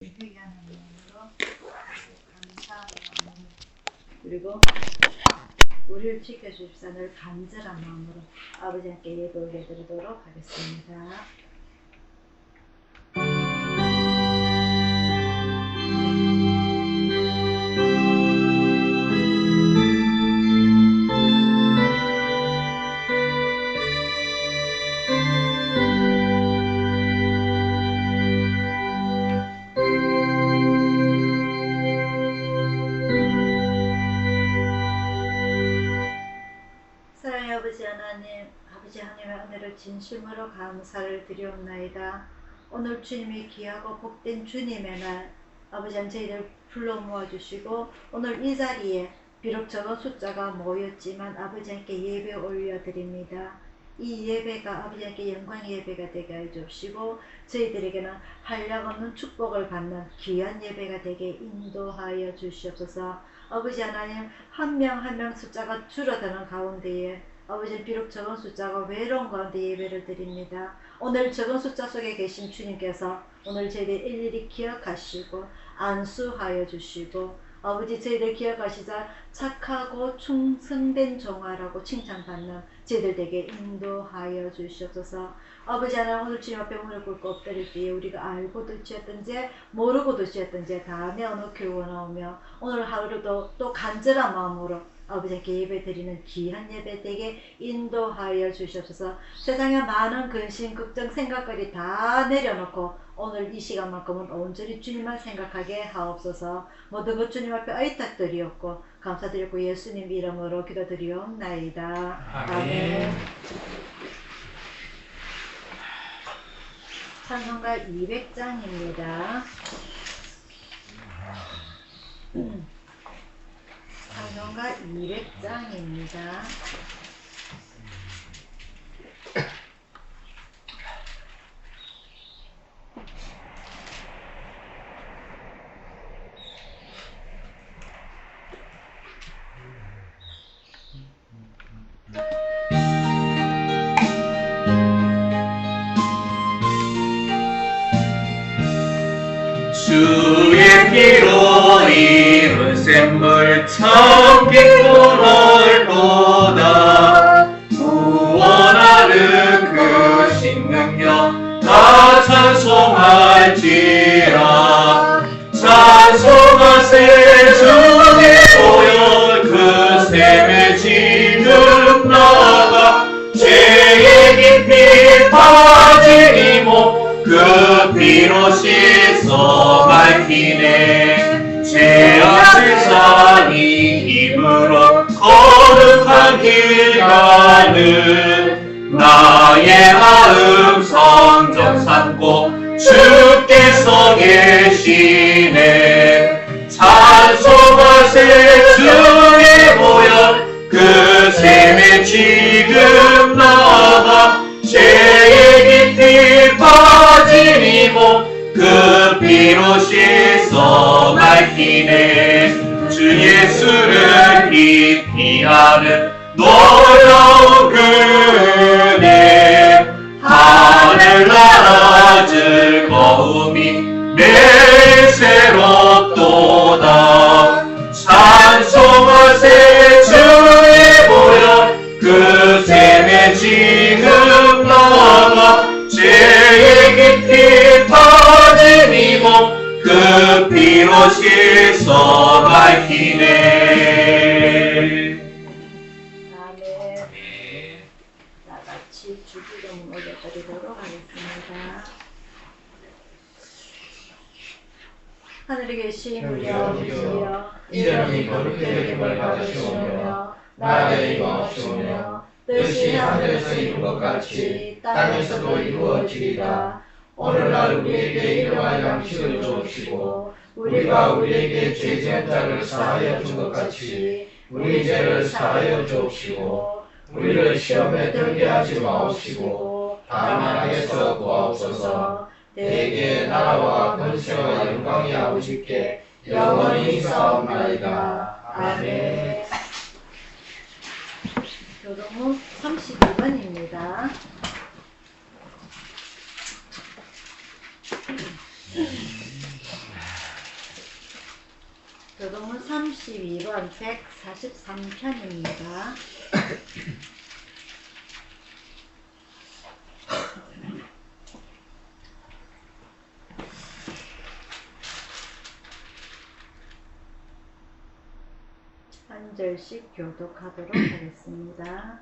회개하는 마음으로 감사하는 마음으로 그리고 우리를 지켜주십사 늘 간절한 마음으로 아버지 함께 예배 올려드리도록 하겠습니다. 사랑의 아버지 하나님, 아버지 하나님의 은혜를 진심으로 감사를 드리옵나이다. 오늘 주님이 귀하고 복된 주님의 날, 아버지 하나님 저희들 불러 모아주시고 오늘 이 자리에 비록 적은 숫자가 모였지만 아버지 함께 예배 올려드립니다. 이 예배가 아버지 함께 영광의 예배가 되게 해주시고 저희들에게는 한량없는 축복을 받는 귀한 예배가 되게 인도하여 주시옵소서. 아버지 하나님 한 명 한 명 숫자가 줄어드는 가운데에 아버지 비록 적은 숫자가 외로운 가운데 예배를 드립니다. 오늘 적은 숫자 속에 계신 주님께서 오늘 저희들 일일이 기억하시고 안수하여 주시고 아버지 저희들 기억하시자 착하고 충성된 종아라고 칭찬받는 저희들 되게 인도하여 주시옵소서. 아버지 하나님 오늘 주님 앞에 무릎 꿇고 엎드릴 때에 우리가 알고도 지었든지 모르고도 지었든지 다 내어놓기 원하오며 오늘 하루도 또 간절한 마음으로 아버지께 예배 드리는 귀한 예배 되게 인도하여 주시옵소서. 세상에 많은 근심, 걱정, 생각까지 다 내려놓고 오늘 이 시간만큼은 온전히 주님만 생각하게 하옵소서. 모든 것 주님 앞에 의탁드리옵고 감사드리고 예수님 이름으로 기도드리옵나이다. 아멘. 찬송가 200장입니다. 찬송가 200장입니다. 주의 피로 입은 샘물 참 기쁨을 도다. 구원하는 그 신능력 다 찬송할지라. 찬송하세 주의 보혈 그 샘에 지금 나가. 죄의 깊이 빠진 이 몸 그 피로 씻어 밝히네. 죄악을 사니 입으로 거룩한 길 가는 나의 마음 성전 삼고 주께서 계시네. 찬송하세 주의 보혈 그 샘에 지금 나가. 죄의 깊이 빠진 이 몸 그 피로 씻어 밝히네. 주 예수를 깊이 아는 놀라운 그네. 하늘나라 즐거움이 매일 새롭도다. 찬송하세 주의 보혈 그 샘에 지금 나가. 죄의 깊이 빠진 이 몸 그 피로 씻어 밝히네. 아멘. 나같이 주기도문 올려드리도록 하겠습니다. 하늘에 계신 우리 아버지여, 이름이 거룩히 여김을 받으시오며 나라의 임하옵시오며 뜻이 하늘에서 이룬 것 같이 땅에서도 이루어지리라. 오늘날 우리에게 일용할 양식을 주옵시고 우리가 우리에게 죄 지은 자를 사하여 준 것 같이 우리 죄를 사하여 주옵시고 우리를 시험에 들게 하지 마옵시고 다만 악에서 구하옵소서. 대개 나라와 권세와 영광이 아버지께 영원히 있사옵나이다. 아멘. 교동문 32번입니다. 교동문 32번 143편입니다. 한 절씩 교독하도록 하겠습니다.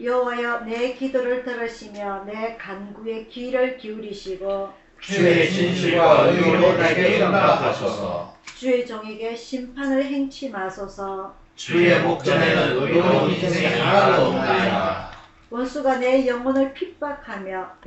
여호와여 내 기도를 들으시며 내 간구에 귀를 기울이시고 주의 진실과 의로 내게 응답하소서. 주의 종에게 심판을 행치 마소서. 주의 목전에는 의로운 인생이 하나도 없나이다. 원수가 내 영혼을 핍박하며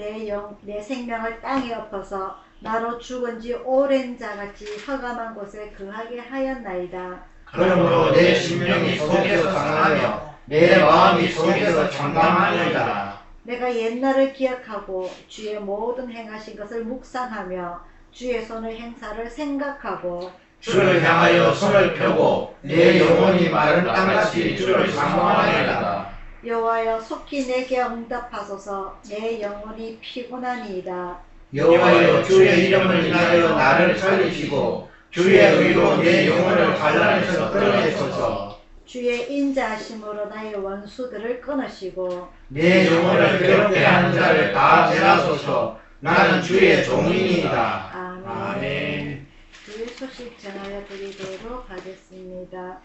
내 생명을 땅에 엎어서 나로 죽은 지 오랜 자같이 허감한 곳에 거하게 하였나이다. 그러므로 내 심령이 속에서 상하며 내 마음이 속에서 장담하느니라. 내가 옛날을 기억하고 주의 모든 행하신 것을 묵상하며 주의 손의 행사를 생각하고 주를 향하여 손을 펴고 내 영혼이 마른 땅같이 주를 사모하느니라. 여호와여 속히 내게 응답하소서. 내 영혼이 피곤하니이다. 여호와여 주의 이름을 인하여 나를 살리시고 주의 의로 내 영혼을 환난에서 끌어내소서. 주의 인자하심으로 나의 원수들을 끊으시고 내 영혼을 괴롭게 하는 자를 다 제하소서. 나는 주의 종이니이다. 아멘. 아멘. 주의 소식 전하여 드리도록 하겠습니다.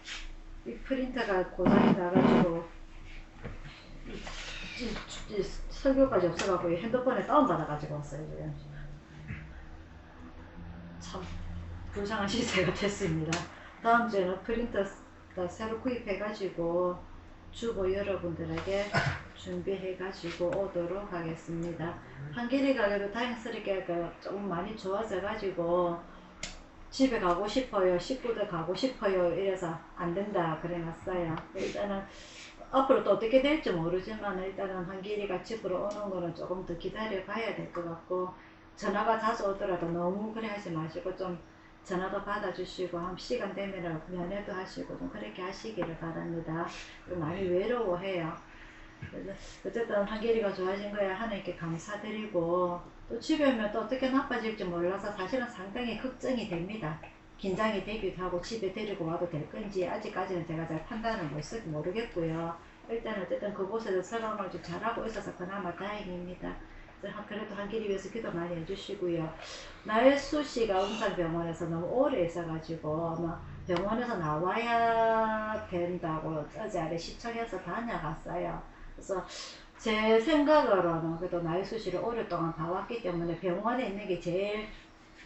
이 프린터가 고장이 나가지고 이 설교까지 없어가지고 핸드폰에 다운받아가지고 왔어요. 지금. 참 불쌍한 시세가 됐습니다. 다음 주에는 프린터 새로 구입해가지고 주고 여러분들에게 준비해가지고 오도록 하겠습니다. 한길이 가게도 다행스럽게 조금 많이 좋아져가지고 집에 가고 싶어요, 식구들 가고 싶어요 이래서 안 된다 그래놨어요. 일단은 앞으로 또 어떻게 될지 모르지만 일단은 한길이가 집으로 오는 거는 조금 더 기다려 봐야 될 것 같고, 전화가 자주 오더라도 너무 그래 하지 마시고 좀 전화도 받아주시고 한 시간 되면 면회도 하시고 좀 그렇게 하시기를 바랍니다. 많이 외로워해요. 그래서 어쨌든 한길이가 좋아진 거야 하나님께 감사드리고, 또 집에 오면 또 어떻게 나빠질지 몰라서 사실은 상당히 걱정이 됩니다. 긴장이 되기도 하고 집에 데리고 와도 될 건지 아직까지는 제가 잘 판단을 모르겠고요. 일단 어쨌든 그곳에서 생활을 좀 잘하고 있어서 그나마 다행입니다. 그래도 한길이 위해서 기도 많이 해주시고요. 나혜수 씨가 운산병원에서 너무 오래 있어가지고 아마 병원에서 나와야 된다고 어제 아래 시청해서 다녀갔어요. 그래서 제 생각으로는 그래도 나혜수 씨를 오랫동안 봐왔기 때문에 병원에 있는 게 제일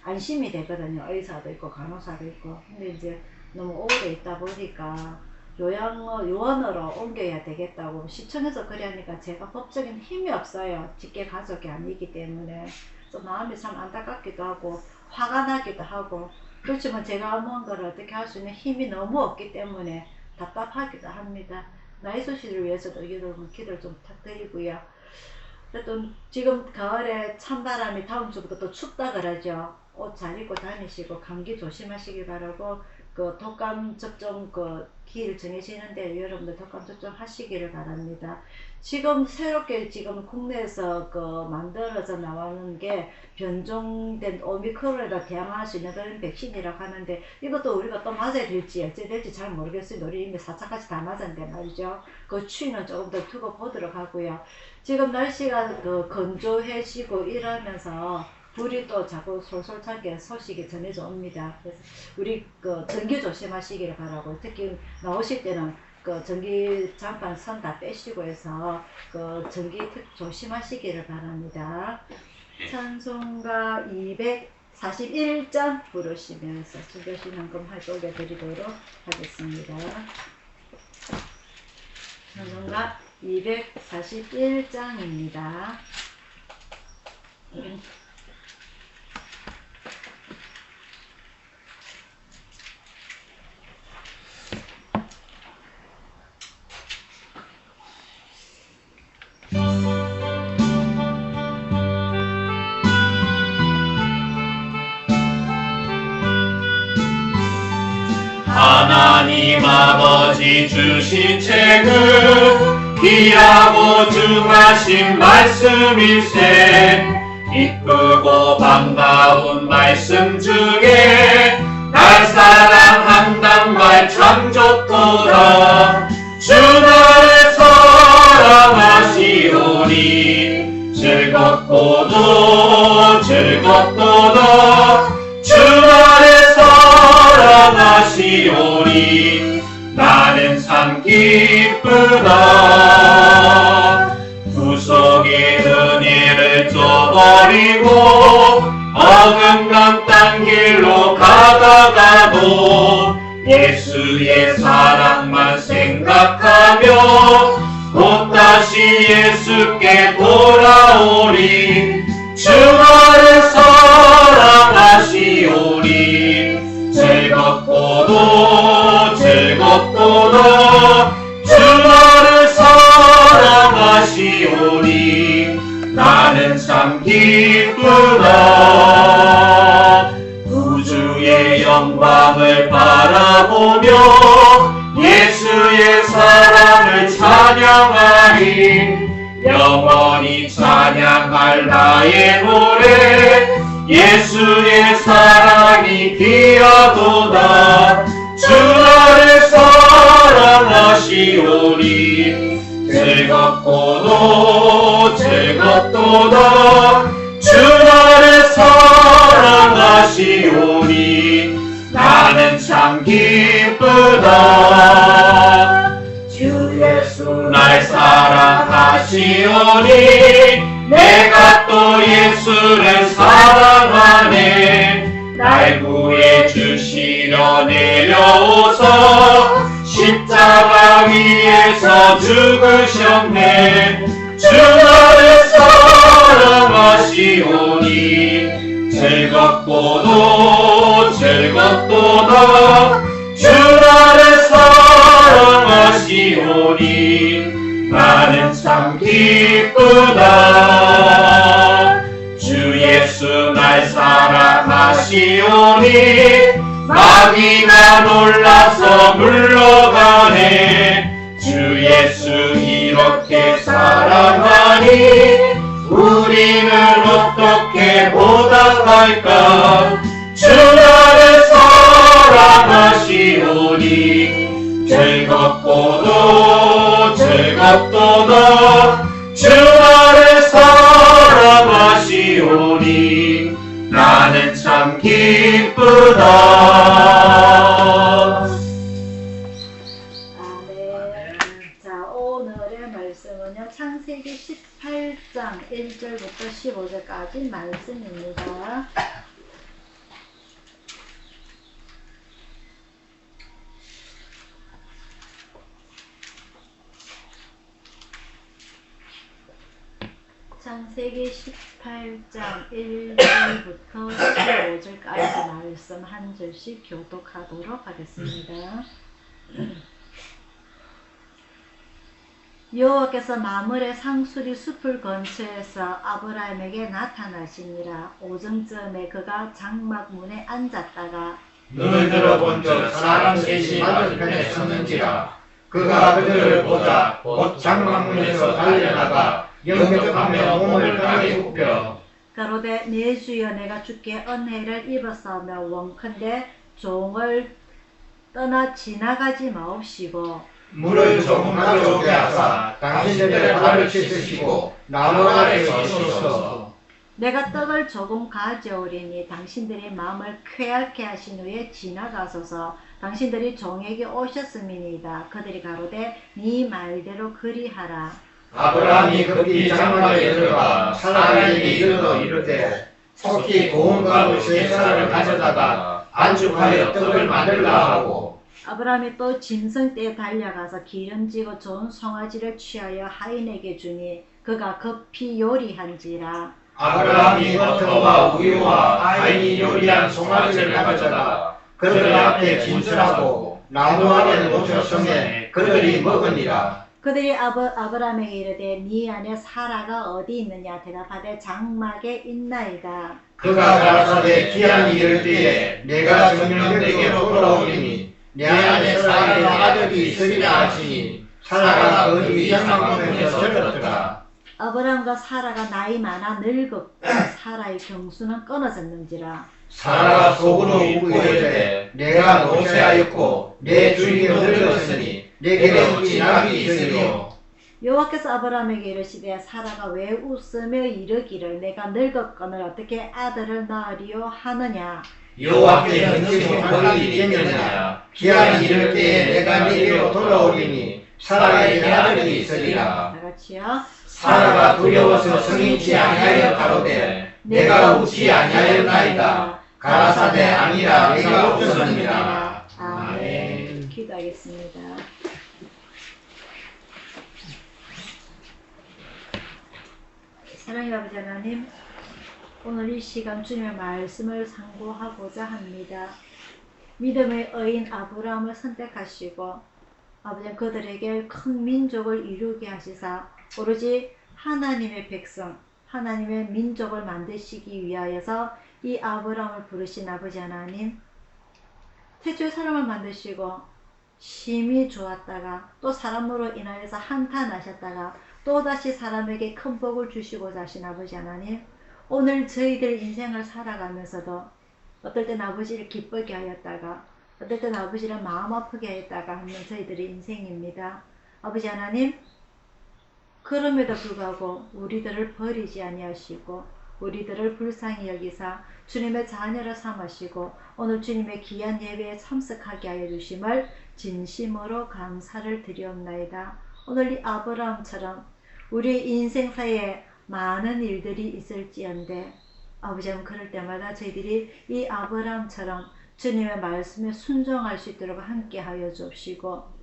안심이 되거든요. 의사도 있고 간호사도 있고. 근데 이제 너무 오래 있다 보니까 요원으로 옮겨야 되겠다고 시청에서 그래 하니까 제가 법적인 힘이 없어요. 직계 가족이 아니기 때문에. 그래서 마음이 참 안타깝기도 하고 화가 나기도 하고, 그렇지만 제가 뭔가를 어떻게 할 수 있는 힘이 너무 없기 때문에 답답하기도 합니다. 나혜수 씨를 위해서도 기도를 좀 부탁드리고요. 또 지금 가을에 찬바람이 다음 주부터 또 춥다 그러죠. 옷 잘 입고 다니시고 감기 조심하시기 바라고, 그 독감 접종 길 정해지는데 여러분들 독감 접종 하시기를 바랍니다. 지금 새롭게 지금 국내에서 만들어져 나오는 게 변종된 오미크론에다 대항할 수 있는 그런 백신이라고 하는데, 이것도 우리가 또 맞아야 될지 어찌 될지 잘 모르겠어요. 우리 이미 4차까지 다 맞았는데 말이죠. 그 추이는 조금 더 두고 보도록 하고요. 지금 날씨가 건조해지고 이러면서 불이 또 자꾸 솔솔차게 소식이 전해져 옵니다. 그래서 우리 전기 조심하시기를 바라고, 특히 나오실 때는 전기 잠깐 선 다 빼시고 해서 전기 조심하시기를 바랍니다. 찬송가 241장 부르시면서 수교신앙금 활동해 드리도록 하겠습니다. 찬송가 241장입니다. 하나님 아버지 주신 책은 귀하고 중하신 말씀일세. 기쁘고 반가운 말씀 중에 날 사랑하는 즐겁고도 즐겁도다 주 안에 살아가시오니 나는 참 기쁘다. 구속의 은혜를 쪄버리고 어긋난 딴 길로 가다가도 예수의 사랑만 생각하며 곧 다시 예수께 돌아오리. 주 안에 살아가시오니 즐겁고도 즐겁도다 주 나를 사랑하시오니 나는 참 기쁘다. 구주의 영광을 바라보며 예수의 사랑을 찬양하리. 영원히 찬양할 나의 노래 예수의 사랑이 귀하도다. 주 나를 사랑하시오니 즐겁고도 즐겁도다 주 나를 사랑하시오니 나는 참 기쁘다. 주 예수 날 사랑하시오니 내가 또 예수를 사랑하네. 날 구해 주시려 내려오서 십자가 위에서 죽으셨네. 주 나를 사랑하시오니 즐겁고도 즐겁도다 주 나를 사랑하시오니 나는 참 기쁘다. 주 예수 날 사랑하시오니 마귀가 놀라서 물러가네. 주 예수 이렇게 사랑하니 우리는 어떻게 보답할까. 주 나를 사랑하시오니 즐겁고도 즐겁도다 주 나를 사랑하시오니 나는 참 기쁘다. 아멘. 자, 오늘의 말씀은요, 창세기 18장 1절부터 15절까지 말씀입니다. 창세기 18장 1절부터 15절까지 말씀 한 절씩 교독하도록 하겠습니다. 여호와께서 마므레 상수리 숲을 근처에서 아브라함에게 나타나시니라. 오정쯤에 그가 장막 문에 앉았다가 눈을 들어본 적 사람 셋이 맞은편에 섰는지라. 그가 그들을 보자 곧 장막문에서 달려나가 영접하며 몸을 땅에 굽혀 가로되 내 주여 내가 주께 은혜를 입었사오며 원컨대 종을 떠나 지나가지 마옵시고 물을 조금 가져오게 하사 당신들의 발을 씻으시고 나무 아래 서시소서. 내가 떡을 조금 가져오리니 당신들의 마음을 쾌하게 하신 후에 지나가소서. 당신들이 종에게 오셨음이니이다. 그들이 가로되 네 말대로 그리하라. 아브라함이 급히 장막에 들어가 사라에게 이르되 속히 고운 가루 세 쌀을 가져다가 반죽하여 떡을 만들라 하고. 아브라함이 또 짐승떼에 달려가서 기름지고 좋은 송아지를 취하여 하인에게 주니 그가 급히 요리한지라. 아브라함이 버터와 우유와 하인이 요리한 송아지를 가져다가 그들 앞에 진술하고 나무 아래 놓으셨음에 그들이 먹으니라. 그들이 아브라함에게 이르되 네 안에 사라가 어디 있느냐 대답하되 장막에 있나이다. 그가 가라사대 기한이 이를 때에 내가 정녕 내게로 돌아오리니 내 안에 사라의 아들이 있으리라 하시니 사라가 그 위장만큼에서 절었더라. 아브라함과 사라가 나이 많아 늙었고 사라의 경수는 끊어졌는지라. 사라가 속으로 웃고 이르되 내가 노쇠하였고 내 주인이 늙었으니 내게 어찌 낙이 있으리요. 여호와께서 아브라함에게 이르시되 사라가 왜 웃으며 이르기를 내가 늙었거늘 어떻게 아들을 낳으리요 하느냐. 여호와께서 너희 벌이 있겠느냐. 기한이 이를 때에 내가 네게로 돌아오리니 사라에게 아들이 있으리라. 다 같이요. 사라가 두려워서 성인치 아니하여 가로되 내가 웃지 아니하였나이다. 가라사대 아니라 내가 웃었느니라. 아멘. 기도하겠습니다. 사랑의 아버지 하나님, 오늘 이 시간 주님의 말씀을 상고하고자 합니다. 믿음의 의인 아브라함을 선택하시고 아버지 그들에게 큰 민족을 이루게 하시사 오로지 하나님의 백성, 하나님의 민족을 만드시기 위하여서 이 아브라함을 부르신 아버지 하나님, 태초에 사람을 만드시고 심히 좋았다가 또 사람으로 인하여서 한탄하셨다가 또다시 사람에게 큰 복을 주시고자 하신 아버지 하나님, 오늘 저희들 인생을 살아가면서도 어떨 땐 아버지를 기쁘게 하였다가 어떨 땐 아버지를 마음 아프게 하였다가 하는 저희들의 인생입니다. 아버지 하나님, 그럼에도 불구하고 우리들을 버리지 아니하시고 우리들을 불쌍히 여기사 주님의 자녀를 삼으시고 오늘 주님의 귀한 예배에 참석하게 하여 주심을 진심으로 감사를 드리옵나이다. 오늘 이 아브라함처럼 우리 인생사에 많은 일들이 있을지언데 아버지 하나님, 그럴 때마다 저희들이 이 아브라함처럼 주님의 말씀에 순종할 수 있도록 함께 하여 주옵시고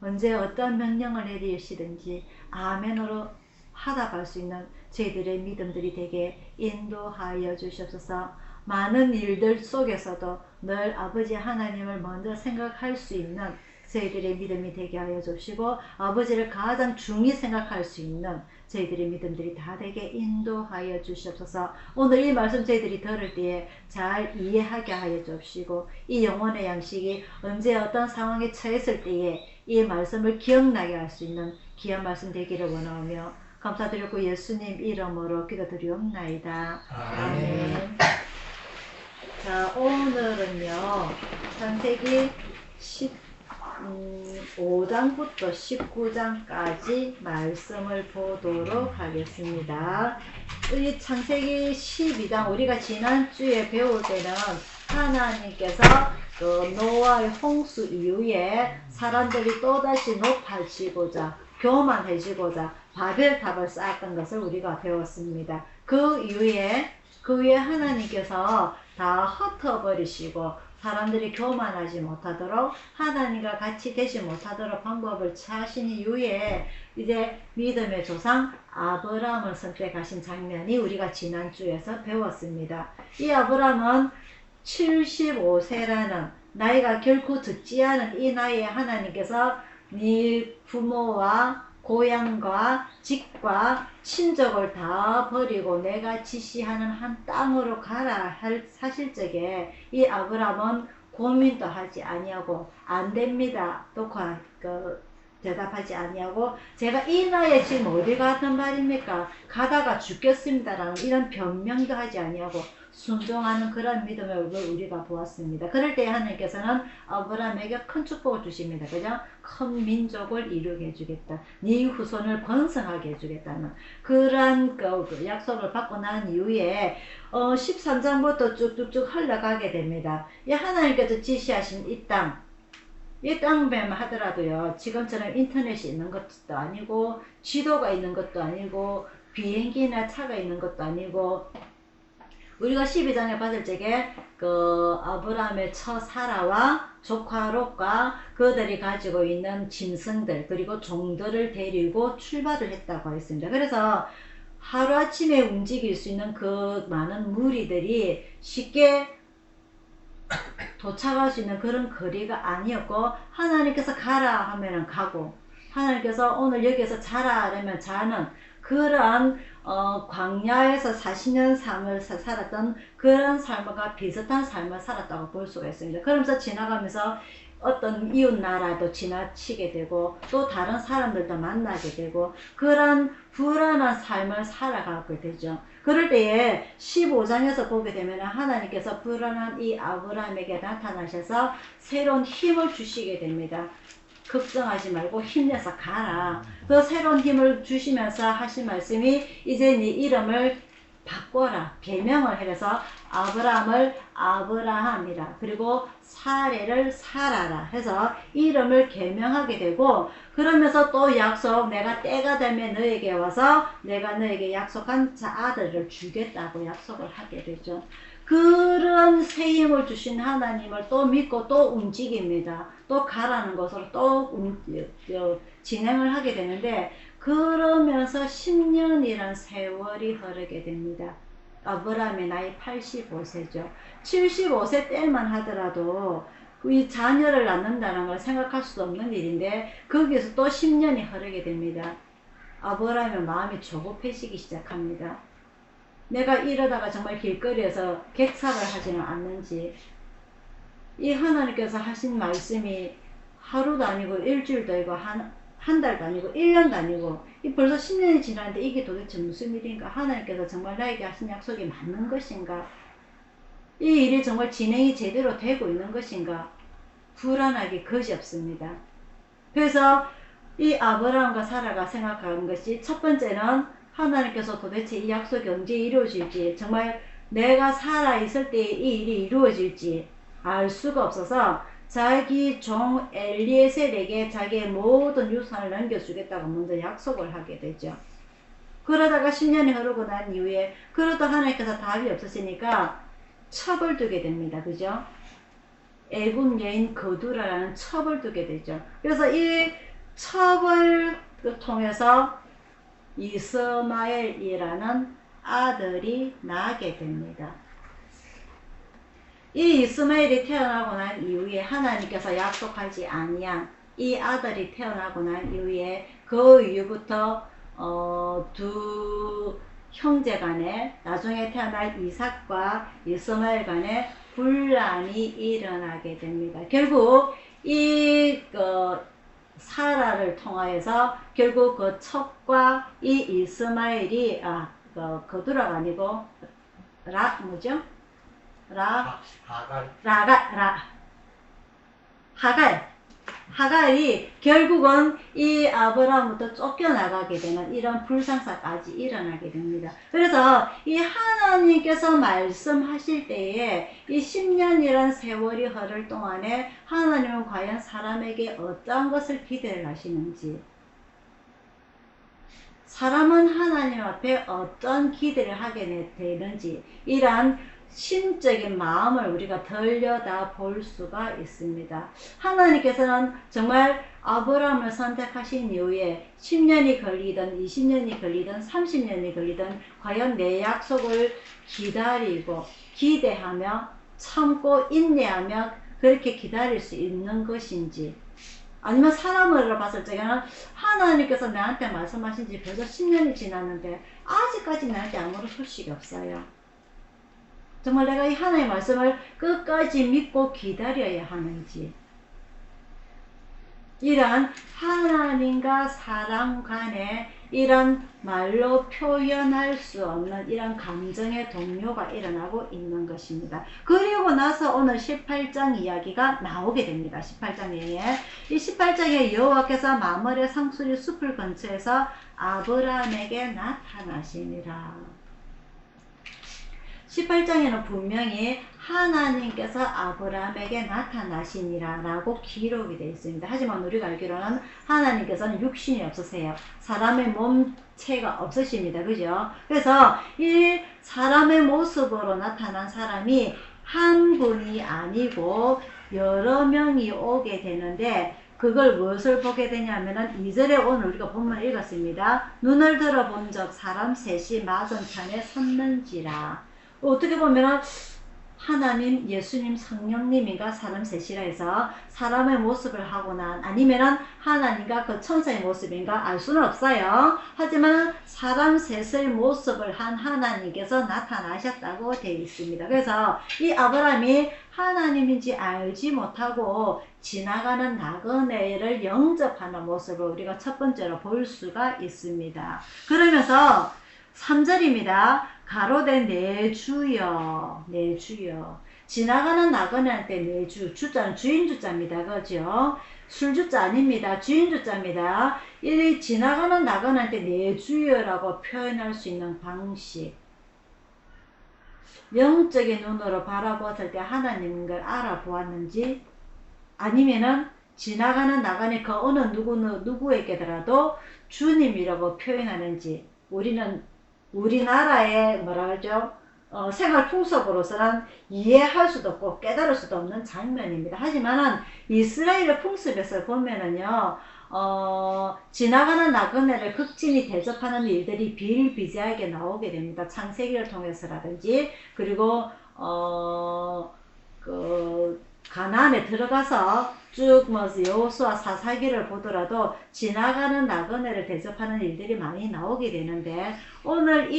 언제 어떤 명령을 내리시든지 아멘으로 하답할 수 있는 저희들의 믿음들이 되게 인도하여 주시옵소서. 많은 일들 속에서도 늘 아버지 하나님을 먼저 생각할 수 있는 저희들의 믿음이 되게 하여 주시고 아버지를 가장 중히 생각할 수 있는 저희들의 믿음들이 다 되게 인도하여 주시옵소서. 오늘 이 말씀 저희들이 들을 때에 잘 이해하게 하여 주시고 이 영혼의 양식이 언제 어떤 상황에 처했을 때에 이 말씀을 기억나게 할 수 있는 귀한 말씀 되기를 원하오며 감사드리고 예수님 이름으로 기도드리옵나이다. 아멘. 자, 오늘은요 창세기 5장부터 19장까지 말씀을 보도록 하겠습니다. 이 창세기 12장 우리가 지난주에 배울 때는 하나님께서 그 노아의 홍수 이후에 사람들이 또다시 높아지고자 교만해지고자 바벨탑을 쌓았던 것을 우리가 배웠습니다. 그 이후에 하나님께서 다 흩어버리시고 사람들이 교만하지 못하도록 하나님과 같이 되지 못하도록 방법을 취하신 이후에 이제 믿음의 조상 아브라함을 선택하신 장면이 우리가 지난주에서 배웠습니다. 이 아브라함은 75세라는 나이가 결코 적지 않은 이 나이에 하나님께서 네 부모와 고향과 집과 친족을 다 버리고 내가 지시하는 한 땅으로 가라 하실 적에 이 아브라함은 고민도 하지 아니하고 안 됩니다 또 대답하지 아니하고 제가 이 나이에 지금 어디 가든 말입니까? 가다가 죽겠습니다라는 이런 변명도 하지 아니하고 순종하는 그런 믿음을 우리가 보았습니다. 그럴 때 하나님께서는 아브라함에게 큰 축복을 주십니다. 그죠? 큰 민족을 이루게 해주겠다. 네 후손을 번성하게 해주겠다는 그런 그 약속을 받고 난 이후에 13장부터 쭉쭉쭉 흘러가게 됩니다. 이 하나님께서 지시하신 이 땅만 하더라도요 지금처럼 인터넷이 있는 것도 아니고 지도가 있는 것도 아니고 비행기나 차가 있는 것도 아니고 우리가 12장에 봤을 적에 그 아브라함의 처 사라와 조카 롯과 그들이 가지고 있는 짐승들 그리고 종들을 데리고 출발을 했다고 했습니다. 그래서 하루아침에 움직일 수 있는 그 많은 무리들이 쉽게 도착할 수 있는 그런 거리가 아니었고 하나님께서 가라 하면은 가고 하나님께서 오늘 여기에서 자라 하면 자는 그러한 광야에서 40년 삶을 살았던 그런 삶과 비슷한 삶을 살았다고 볼 수가 있습니다. 그러면서 지나가면서 어떤 이웃 나라도 지나치게 되고 또 다른 사람들도 만나게 되고 그런 불안한 삶을 살아가게 되죠. 그럴 때에 15장에서 보게 되면 하나님께서 불안한 이 아브라함에게 나타나셔서 새로운 힘을 주시게 됩니다. 걱정하지 말고 힘내서 가라. 그 새로운 힘을 주시면서 하신 말씀이 이제 네 이름을 바꿔라. 개명을 해서 아브라함을 아브라함이라. 그리고 사례를 사라라 해서 이름을 개명하게 되고, 그러면서 또 약속, 내가 때가 되면 너에게 와서 내가 너에게 약속한 자 아들을 주겠다고 약속을 하게 되죠. 그런 새 힘을 주신 하나님을 또 믿고 또 움직입니다. 또 가라는 것으로 또 진행을 하게 되는데, 그러면서 10년이란 세월이 흐르게 됩니다. 아브라함의 나이 85세죠. 75세 때만 하더라도 이 자녀를 낳는다는 걸 생각할 수 없는 일인데, 거기에서 또 10년이 흐르게 됩니다. 아브라함의 마음이 조급해지기 시작합니다. 내가 이러다가 정말 길거리에서 객사를 하지는 않는지, 이 하나님께서 하신 말씀이 하루도 아니고 일주일도 아니고 한 달도 아니고 1년도 아니고 벌써 10년이 지났는데 이게 도대체 무슨 일인가? 하나님께서 정말 나에게 하신 약속이 맞는 것인가? 이 일이 정말 진행이 제대로 되고 있는 것인가? 불안하기 그지없습니다. 그래서 이 아브라함과 사라가 생각하는 것이, 첫 번째는 하나님께서 도대체 이 약속이 언제 이루어질지, 정말 내가 살아있을 때 이 일이 이루어질지 알 수가 없어서 자기 종 엘리에셀에게 자기의 모든 유산을 넘겨주겠다고 먼저 약속을 하게 되죠. 그러다가 10년이 흐르고 난 이후에, 그러다 하나님께서 답이 없으시니까 첩을 두게 됩니다. 그죠? 애굽 여인 거두라라는 첩을 두게 되죠. 그래서 이 첩을 통해서 이스마엘이라는 아들이 나게 됩니다. 이 이스마엘이 태어나고 난 이후에 하나님께서 약속하지 아니한 이 아들이 태어나고 난 이후에 그 이후부터 두 형제 간에, 나중에 태어날 이삭과 이스마엘 간에 분란이 일어나게 됩니다. 결국 이 사라를 통하여서 결국 그 첩과 이 이스마엘이 거두라가 아니고 하갈이 결국은 이 아브라함부터 쫓겨나가게 되는 이런 불상사까지 일어나게 됩니다. 그래서 이 하나님께서 말씀하실 때에 이 10년이란 세월이 흐를 동안에 하나님은 과연 사람에게 어떠한 것을 기대를 하시는지, 사람은 하나님 앞에 어떤 기대를 하게 되는지, 이러한 심적인 마음을 우리가 들여다 볼 수가 있습니다. 하나님께서는 정말 아브라함을 선택하신 이후에 10년이 걸리든 20년이 걸리든 30년이 걸리든 과연 내 약속을 기다리고 기대하며 참고 인내하며 그렇게 기다릴 수 있는 것인지, 아니면 사람으로 봤을 적에는 하나님께서 나한테 말씀하신 지 벌써 10년이 지났는데 아직까지 나한테 아무런 소식이 없어요. 정말 내가 이 하나님의 말씀을 끝까지 믿고 기다려야 하는지, 이런 하나님과 사람 간에 이런 말로 표현할 수 없는 이런 감정의 동요가 일어나고 있는 것입니다. 그리고 나서 오늘 18장 이야기가 나오게 됩니다. 18장에 이 18장에 여호와께서 마므레 상수리 숲을 근처에서 아브라함에게 나타나시니라. 18장에는 분명히 하나님께서 아브라함에게 나타나시니라 라고 기록이 되어 있습니다. 하지만 우리가 알기로는 하나님께서는 육신이 없으세요. 사람의 몸체가 없으십니다. 그죠? 그래서 이 사람의 모습으로 나타난 사람이 한 분이 아니고 여러 명이 오게 되는데, 그걸 무엇을 보게 되냐면은 2절에 오늘 우리가 본문을 읽었습니다. 눈을 들어본 적 사람 셋이 맞은편에 섰는지라. 어떻게 보면은 하나님, 예수님, 성령님인가 사람 셋이라 해서 사람의 모습을 하거나 아니면은 하나님과 그 천사의 모습인가 알 수는 없어요. 하지만 사람 셋의 모습을 한 하나님께서 나타나셨다고 되어 있습니다. 그래서 이 아브라함이 하나님인지 알지 못하고 지나가는 나그네를 영접하는 모습을 우리가 첫 번째로 볼 수가 있습니다. 그러면서 3절입니다. 가로되 내 주여, 내 주여. 지나가는 나그네한테 내주, 주자는 주인 주자입니다. 그죠? 술주자 아닙니다. 주인 주자입니다. 이 지나가는 나그네한테 내주여라고 표현할 수 있는 방식. 영적인 눈으로 바라보았을 때 하나님을 알아보았는지, 아니면은 지나가는 나그네 그 어느 누구에게더라도 주님이라고 표현하는지, 우리는 우리나라의 뭐라 그러죠? 생활 풍습으로서는 이해할 수도 없고 깨달을 수도 없는 장면입니다. 하지만은 이스라엘의 풍습에서 보면은요, 지나가는 나그네를 극진히 대접하는 일들이 비일비재하게 나오게 됩니다. 창세기를 통해서라든지, 그리고 가나안에 들어가서 쭉 여호수아 사사기를 보더라도 지나가는 나그네를 대접하는 일들이 많이 나오게 되는데, 오늘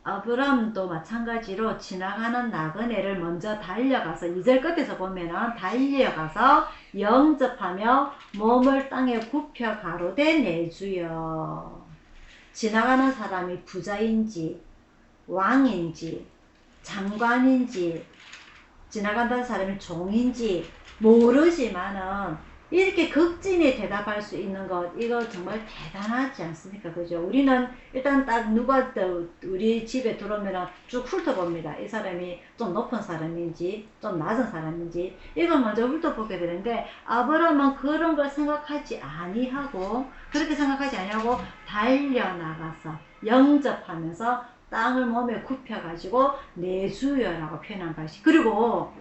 아브람도 마찬가지로 지나가는 나그네를 먼저 달려가서, 2절 끝에서 보면은 달려가서 영접하며 몸을 땅에 굽혀 가로되 내 주여. 지나가는 사람이 부자인지 왕인지 장관인지 지나간다는 사람이 종인지 모르지만은 이렇게 극진히 대답할 수 있는 것, 이거 정말 대단하지 않습니까? 그죠? 우리는 일단 딱 누가 우리 집에 들어오면 쭉 훑어봅니다. 이 사람이 좀 높은 사람인지 좀 낮은 사람인지 이걸 먼저 훑어보게 되는데, 아브라함은 그런 걸 생각하지 아니하고, 그렇게 생각하지 아니하고 달려나가서 영접하면서 땅을 몸에 굽혀가지고 내 주여라고 표현한 것이, 그리고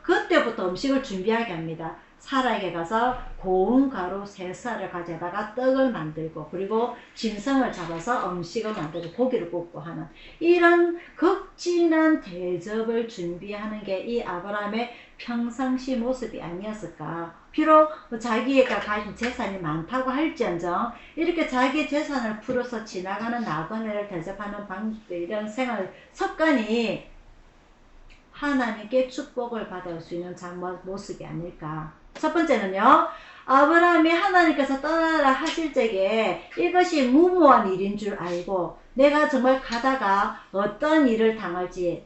그때부터 음식을 준비하게 합니다. 사라에게 가서 고운 가루 3쌀을 가져다가 떡을 만들고, 그리고 짐승을 잡아서 음식을 만들고 고기를 굽고 하는 이런 극진한 대접을 준비하는 게 이 아브라함의 평상시 모습이 아니었을까. 비록 자기가 가진 재산이 많다고 할지언정 이렇게 자기 재산을 풀어서 지나가는 나그네를 대접하는 이런 생활 습관이 하나님께 축복을 받을 수 있는 모습이 아닐까. 첫 번째는요, 아브라함이 하나님께서 떠나라 하실 적에 이것이 무모한 일인 줄 알고, 내가 정말 가다가 어떤 일을 당할지,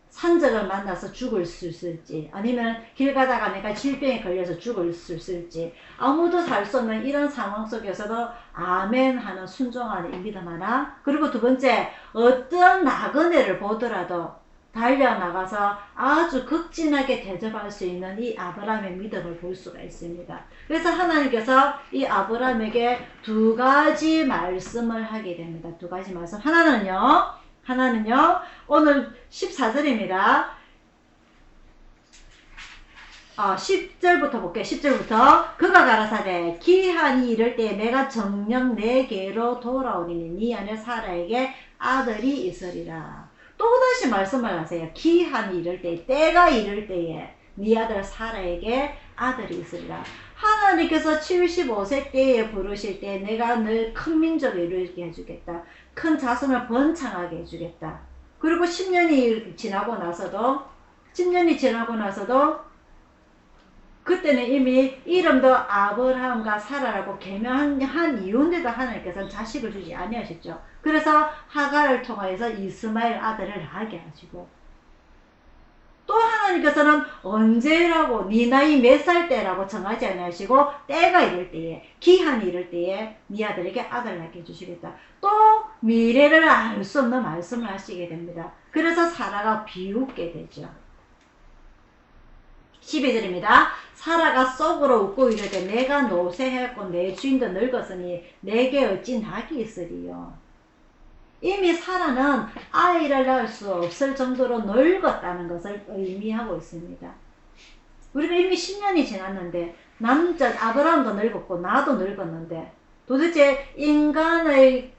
산적을 만나서 죽을 수 있을지, 아니면 길 가다가 내가 질병에 걸려서 죽을 수 있을지, 아무도 살 수 없는 이런 상황 속에서도 아멘 하는 순종하는 이 믿음 하나. 그리고 두 번째, 어떤 나그네를 보더라도 달려나가서 아주 극진하게 대접할 수 있는 이 아브라함의 믿음을 볼 수가 있습니다. 그래서 하나님께서 이 아브라함에게 2가지 말씀을 하게 됩니다. 2가지 말씀. 하나는요 오늘 14절입니다. 10절부터 볼게요. 10절부터 그가 가라사대 기한이 이를 때 내가 정녕 내게로 돌아오리니 네 안에 사라에게 아들이 있으리라. 또다시 말씀을 하세요. 기한이 이를 때, 때가 이를 때에 네 아들 사라에게 아들이 있으리라. 하나님께서 75세 때에 부르실 때 내가 늘 큰 민족을 이루게 해주겠다. 큰 자손을 번창하게 해주겠다. 그리고 10년이 지나고 나서도 그때는 이미 이름도 아브라함과 사라라고 개명한 이유인데도 하나님께서는 자식을 주지 아니하셨죠. 그래서 하갈을 통하여서 이스마엘 아들을 낳게 하시고, 또 하나님께서는 언제라고 네 나이 몇 살 때라고 정하지 아니하시고 때가 이럴 때에, 기한이 이럴 때에 네 아들에게 아들을 낳게 해주시겠다. 또 미래를 알 수 없는 말씀을 하시게 됩니다. 그래서 사라가 비웃게 되죠. 12절입니다. 사라가 속으로 웃고 이르되 내가 노쇠하였고 내 주인도 늙었으니 내게 어찌 낙이 있으리요. 이미 사라는 아이를 낳을 수 없을 정도로 늙었다는 것을 의미하고 있습니다. 우리가 이미 10년이 지났는데, 아브라함도 늙었고 나도 늙었는데, 도대체 인간의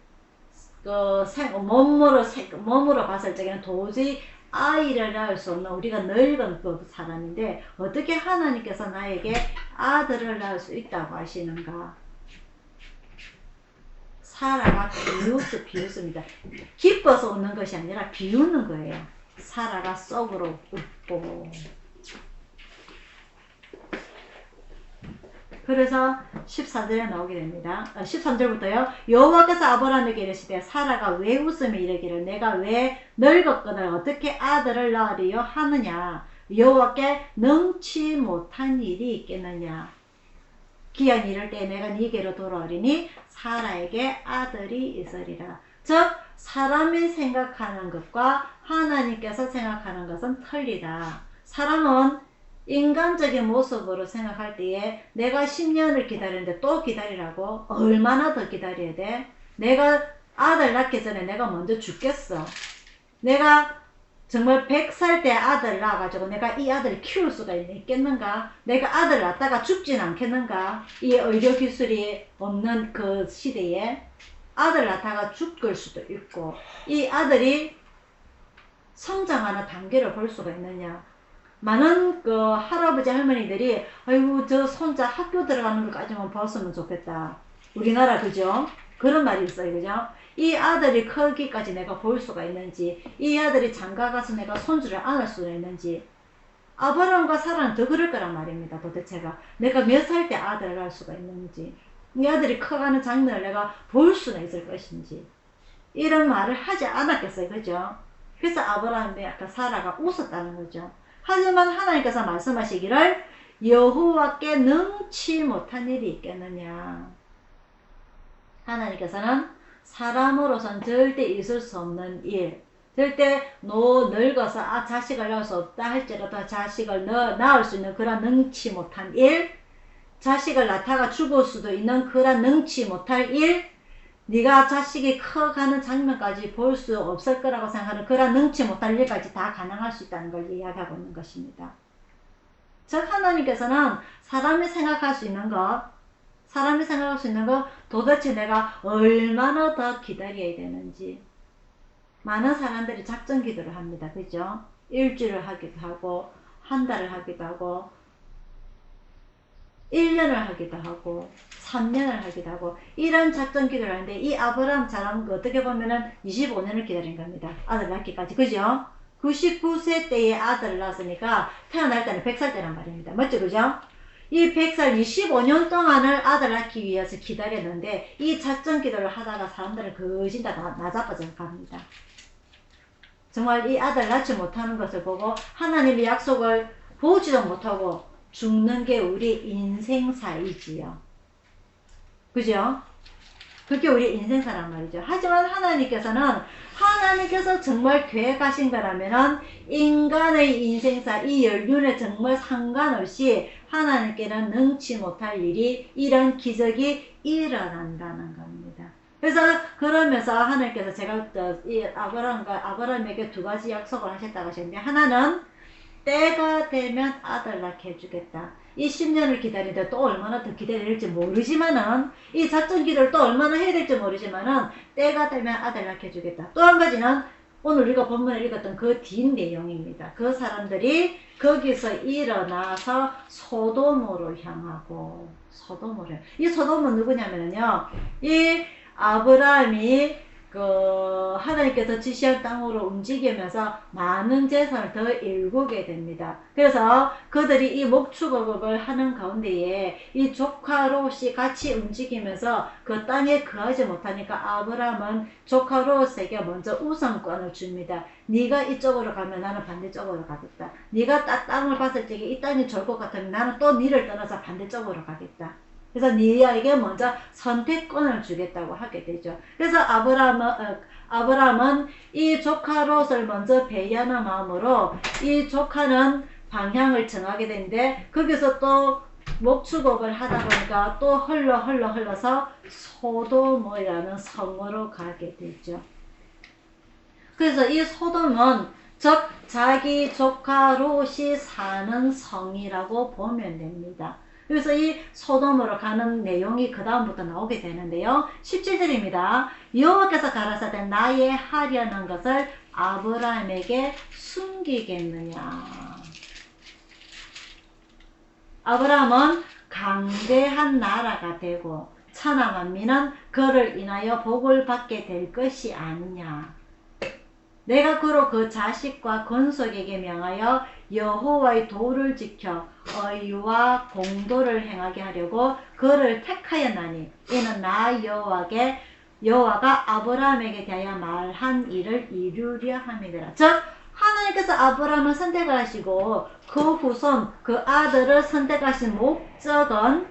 몸으로 봤을 적에는 도저히 아이를 낳을 수 없는 우리가 늙은 그 사람인데, 어떻게 하나님께서 나에게 아들을 낳을 수 있다고 하시는가? 사라가 비웃습니다. 기뻐서 웃는 것이 아니라 비웃는 거예요. 사라가 속으로 웃고. 그래서 14절에 나오게 됩니다. 13절부터요. 여호와께서 아브라함에게 이르시되 사라가 왜 웃으며 이르기를 내가 왜 늙었거늘 어떻게 아들을 낳으리요 하느냐. 여호와께 능치 못한 일이 있겠느냐. 기한이 이를 때 내가 네게로 돌아오리니 사라에게 아들이 있으리라. 즉 사람이 생각하는 것과 하나님께서 생각하는 것은 틀리다. 사람은 인간적인 모습으로 생각할 때에 내가 10년을 기다리는데 또 기다리라고? 얼마나 더 기다려야 돼? 내가 아들 낳기 전에 내가 먼저 죽겠어. 내가 정말 100살 때 아들 낳아가지고 내가 이 아들을 키울 수가 있겠는가? 내가 아들 낳다가 죽진 않겠는가? 이 의료기술이 없는 그 시대에 아들 낳다가 죽을 수도 있고 이 아들이 성장하는 단계를 볼 수가 있느냐? 많은 그 할아버지 할머니들이 아이고 저 손자 학교 들어가는 것까지만 봤으면 좋겠다. 우리나라 그죠? 그런 말이 있어요. 그죠? 이 아들이 크기까지 내가 볼 수가 있는지 이 아들이 장가가서 내가 손주를 안을 수가 있는지 아브라함과 사라는 더 그럴 거란 말입니다. 도대체가 내가 몇 살 때 아들을 낳을 수가 있는지 이 아들이 커가는 장면을 내가 볼 수는 있을 것인지 이런 말을 하지 않았겠어요. 그죠? 그래서 아브라함이 아까 사라가 웃었다는 거죠. 하지만 하나님께서 말씀하시기를 여호와께 능치 못한 일이 있겠느냐. 하나님께서는 사람으로선 절대 있을 수 없는 일, 절대 늙어서 자식을 낳을 수 없다 할지라도 자식을 낳을 수 있는 그런 능치 못한 일, 자식을 낳다가 죽을 수도 있는 그런 능치 못할 일, 네가 자식이 커가는 장면까지 볼 수 없을 거라고 생각하는 그런 능치 못할 일까지 다 가능할 수 있다는 걸 이야기하고 있는 것입니다. 즉 하나님께서는 사람이 생각할 수 있는 것 도대체 내가 얼마나 더 기다려야 되는지. 많은 사람들이 작전 기도를 합니다. 그죠? 일주일을 하기도 하고 한 달을 하기도 하고 1년을 하기도 하고 3년을 하기도 하고 이런 작전 기도를 하는데 이 아브라함처럼 어떻게 보면은 25년을 기다린 겁니다. 아들 낳기까지. 그죠? 99세 때에 아들을 낳았으니까 태어날 때는 100살 때란 말입니다. 맞죠? 그죠? 이 100살 25년 동안을 아들 낳기 위해서 기다렸는데 이 작전 기도를 하다가 사람들은 거진 다 나자빠져 갑니다. 정말 이 아들 낳지 못하는 것을 보고 하나님의 약속을 보지도 못하고 죽는 게 우리 인생사이지요. 그죠? 그게 우리 인생사란 말이죠. 하지만 하나님께서 정말 계획하신 거라면은 인간의 인생사, 이 연륜에 정말 상관없이 하나님께는 능치 못할 일이, 이런 기적이 일어난다는 겁니다. 그러면서 하나님께서 제가 이 아브라함에게 두 가지 약속을 하셨다고 하셨는데, 하나는 때가 되면 아들 낳게 해주겠다. 이 10년을 기다리는데 또 얼마나 더 기다려야 될지 모르지만은, 이 작전 기도를 또 얼마나 해야 될지 모르지만은 때가 되면 아들 낳게 해주겠다. 또 한 가지는 오늘 우리가 본문에 읽었던 그 뒷 내용입니다. 그 사람들이 거기서 일어나서 소돔으로 향하고, 이 소돔은 누구냐면요, 이 아브라함이 하나님께서 지시한 땅으로 움직이면서 많은 재산을 더 일구게 됩니다. 그래서 그들이 이 목축업을 하는 가운데에 이 조카 롯이 같이 움직이면서 그 땅에 거하지 못하니까 아브라함은 조카 롯에게 먼저 우선권을 줍니다. 네가 이쪽으로 가면 나는 반대쪽으로 가겠다. 네가 땅을 봤을 때 이 땅이 좋을 것 같으면 나는 또 네를 떠나서 반대쪽으로 가겠다. 그래서 네에게 먼저 선택권을 주겠다고 하게 되죠. 그래서 아브라함은 이 조카 롯을 먼저 배려하는 마음으로 이 조카는 방향을 정하게 되는데, 거기서 또 목축업을 하다 보니까 또 흘러서 소돔이라는 성으로 가게 되죠. 그래서 이 소돔은 즉 자기 조카 롯이 사는 성이라고 보면 됩니다. 그래서 이 소돔으로 가는 내용이 그 다음부터 나오게 되는데요. 17절입니다. 여호와께서 가라사대 나의 하려는 것을 아브라함에게 숨기겠느냐. 아브라함은 강대한 나라가 되고 천하 만민은 그를 인하여 복을 받게 될 것이 아니냐. 내가 그로 그 자식과 건속에게 명하여 여호와의 도를 지켜 의와 공도를 행하게 하려고 그를 택하였나니 이는 나 여호와가 아브라함에게 대하여 말한 일을 이루려 함이더라. 즉 하나님께서 아브라함을 선택하시고 그 후손 그 아들을 선택하신 목적은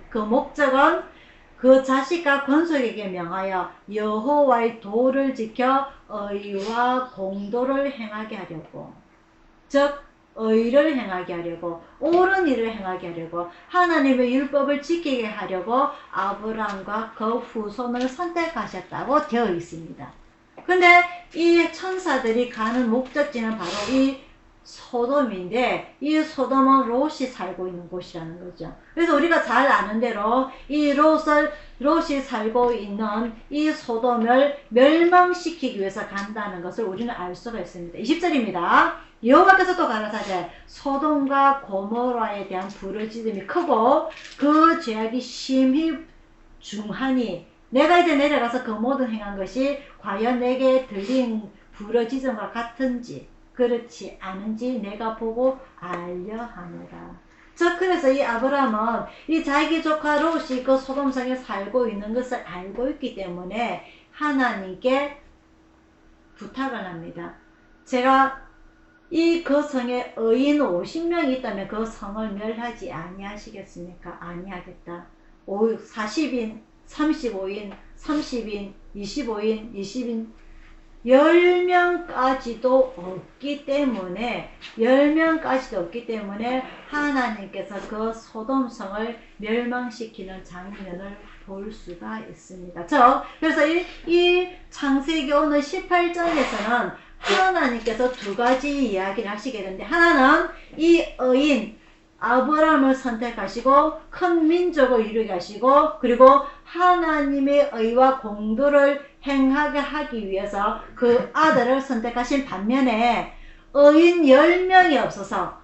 그 자식과 건속에게 명하여 여호와의 도를 지켜 의와 공도를 행하게 하려고, 즉 의를 행하게 하려고, 옳은 일을 행하게 하려고, 하나님의 율법을 지키게 하려고 아브라함과 그 후손을 선택하셨다고 되어 있습니다. 근데 이 천사들이 가는 목적지는 바로 이 소돔인데, 이 소돔은 롯이 살고 있는 곳이라는 거죠. 그래서 우리가 잘 아는 대로 이 롯이 살고 있는 이 소돔을 멸망시키기 위해서 간다는 것을 우리는 알 수가 있습니다. 20절입니다. 여호와께서 또 가라사대 소돔과 고모라에 대한 부르짖음이 크고 그 죄악이 심히 중하니 내가 이제 내려가서 그 모든 행한 것이 과연 내게 들린 부르짖음과 같은지 그렇지 않은지 내가 보고 알려 하노라. 즉 그래서 이 아브라함은 이 자기 조카 롯이 그 소돔성에 살고 있는 것을 알고 있기 때문에 하나님께 부탁을 합니다. 제가 그 성에 의인 50명이 있다면 그 성을 멸하지 아니하시겠습니까? 아니하겠다. 40인, 35인, 30인, 25인, 20인 10명까지도 없기 때문에 하나님께서 그 소돔성을 멸망시키는 장면을 볼 수가 있습니다. 그래서 이 창세기 오늘 18장에서는 하나님께서 두 가지 이야기를 하시게 되는데, 하나는 이 의인 아브라함을 선택하시고 큰 민족을 이루게 하시고, 그리고 하나님의 의와 공도를 행하게 하기 위해서 그 아들을 선택하신 반면에 의인 10명이 없어서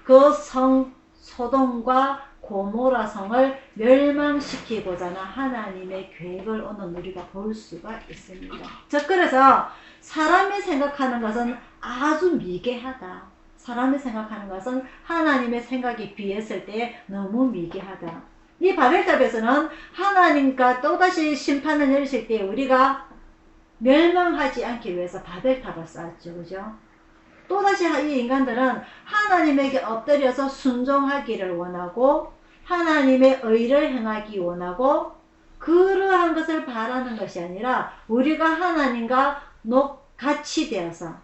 그 성 소돔과 고모라 성을 멸망시키고자 하나님의 계획을 오늘 우리가 볼 수가 있습니다. 즉 그래서 사람이 생각하는 것은 아주 미개하다. 사람이 생각하는 것은 하나님의 생각이 비했을 때 너무 미개하다. 이 바벨탑에서는 하나님과 또다시 심판을 내리실 때 우리가 멸망하지 않기 위해서 바벨탑을 쌓았죠. 그죠? 또다시 이 인간들은 하나님에게 엎드려서 순종하기를 원하고 하나님의 의를 행하기 원하고, 그러한 것을 바라는 것이 아니라 우리가 하나님과 같이 되어서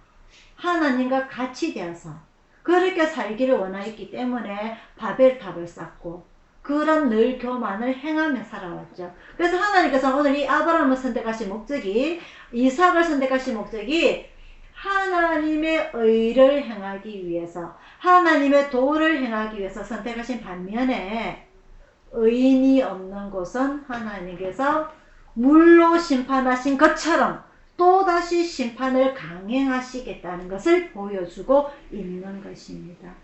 그렇게 살기를 원하였기 때문에 바벨탑을 쌓고 그런 늘 교만을 행하며 살아왔죠. 그래서 하나님께서 오늘 이 아브라함을 선택하신 목적이, 이삭을 선택하신 목적이 하나님의 의를 행하기 위해서, 하나님의 도를 행하기 위해서 선택하신 반면에 의인이 없는 곳은 하나님께서 물로 심판하신 것처럼 또다시 심판을 강행하시겠다는 것을 보여주고 있는 것입니다.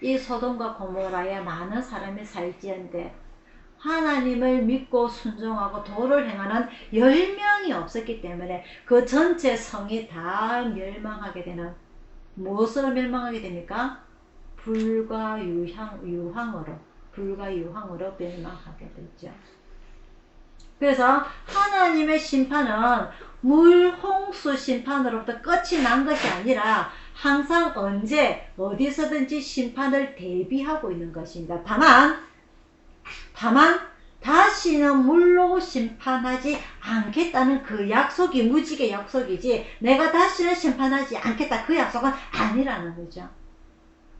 이 소돔과 고모라에 많은 사람이 살지언데 하나님을 믿고 순종하고 도를 행하는 10명이 없었기 때문에 그 전체 성이 다 멸망하게 되는, 무엇으로 멸망하게 됩니까? 불과 유황으로 멸망하게 되죠. 그래서 하나님의 심판은 물홍수 심판으로부터 끝이 난 것이 아니라 항상 언제 어디서든지 심판을 대비하고 있는 것입니다. 다만 다시는 물로 심판하지 않겠다는 그 약속이 무지개 약속이지, 내가 다시는 심판하지 않겠다 그 약속은 아니라는 거죠.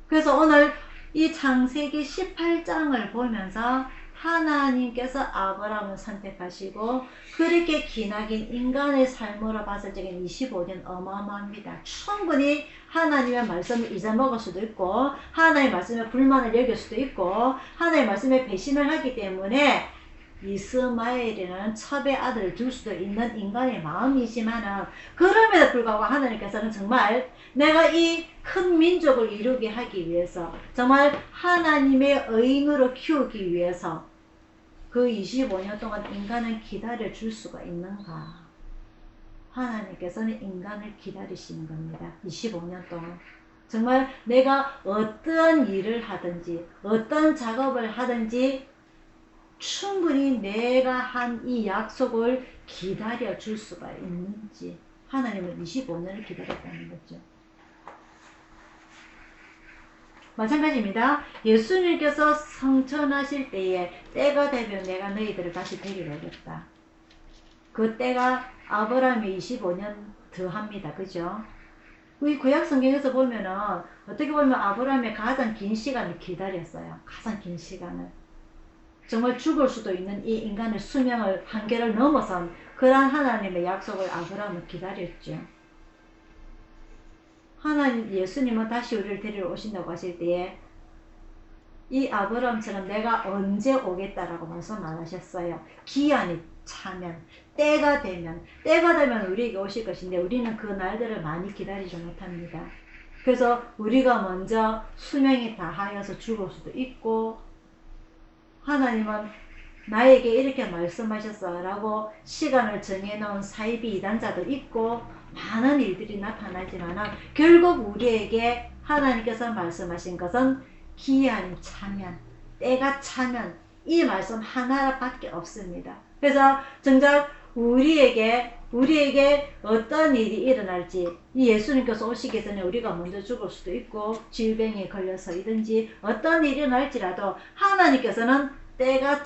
그래서 오늘 이 창세기 18장을 보면서 하나님께서 아브라함을 선택하시고 그렇게 기나긴 인간의 삶으로 봤을 적엔 25년 어마어마합니다. 충분히 하나님의 말씀을 잊어먹을 수도 있고 하나님의 말씀에 불만을 여길 수도 있고 하나님의 말씀에 배신을 하기 때문에 이스마엘이라는 첩의 아들을 줄 수도 있는 인간의 마음이지만은, 그럼에도 불구하고 하나님께서는 정말 내가 이 큰 민족을 이루게 하기 위해서, 정말 하나님의 의인으로 키우기 위해서 그 25년 동안 인간을 기다려 줄 수가 있는가? 하나님께서는 인간을 기다리시는 겁니다. 25년 동안. 정말 내가 어떠한 일을 하든지 어떤 작업을 하든지 충분히 내가 한 이 약속을 기다려 줄 수가 있는지 하나님은 25년을 기다렸다는 거죠. 마찬가지입니다. 예수님께서 성천하실 때에 때가 되면 내가 너희들을 다시 데리러 오겠다. 그 때가 아브라함이 25년 더합니다. 그죠? 이 구약 성경에서 보면은 어떻게 보면 아브라함의 가장 긴 시간을 기다렸어요. 가장 긴 시간을. 정말 죽을 수도 있는 이 인간의 수명을 한계를 넘어선 그러한 하나님의 약속을 아브라함은 기다렸죠. 하나님 예수님은 다시 우리를 데리러 오신다고 하실 때에 이 아브라함처럼 내가 언제 오겠다라고 말씀 안 하셨어요. 기한이 차면 때가 되면 우리에게 오실 것인데 우리는 그 날들을 많이 기다리지 못합니다. 그래서 우리가 먼저 수명이 다하여서 죽을 수도 있고 하나님은 나에게 이렇게 말씀하셨어 라고 시간을 정해놓은 사이비 이단자도 있고 많은 일들이 나타나지만 결국 우리에게 하나님께서 말씀하신 것은 기한이 차면 때가 차면 이 말씀 하나밖에 없습니다. 그래서 정작 우리에게 어떤 일이 일어날지 이 예수님께서 오시기 전에 우리가 먼저 죽을 수도 있고 질병에 걸려서이든지 어떤 일이 일어날지라도 하나님께서는 때가